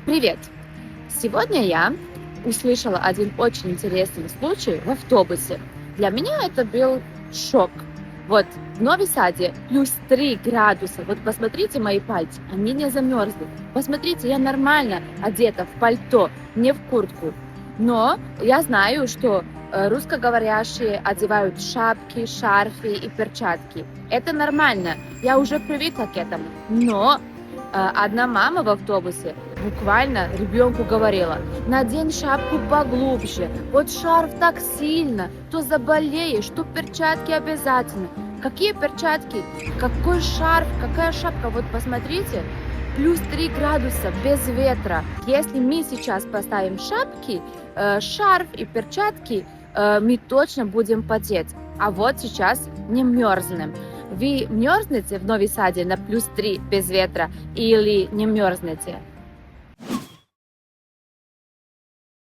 Привет! Сегодня я услышала один очень интересный случай в автобусе. Для меня это был шок. Вот в Нови Саде плюс 3 градуса. Вот посмотрите мои пальцы, они не замерзли. Посмотрите, я нормально одета в пальто, не в куртку. Но я знаю, что русскоговорящие одевают шапки, шарфы и перчатки. Это нормально, я уже привыкла к этому. Но одна мама в автобусе буквально ребенку говорила: надень шапку поглубже, вот шарф так сильно, то заболеешь, то перчатки обязательно. Какие перчатки? Какой шарф? Какая шапка? Вот посмотрите, плюс 3 градуса без ветра. Если мы сейчас поставим шапки, шарф и перчатки, мы точно будем потеть. А вот сейчас не мерзнем. Вы мерзнете в Нови Саде на плюс 3 без ветра или не мерзнете?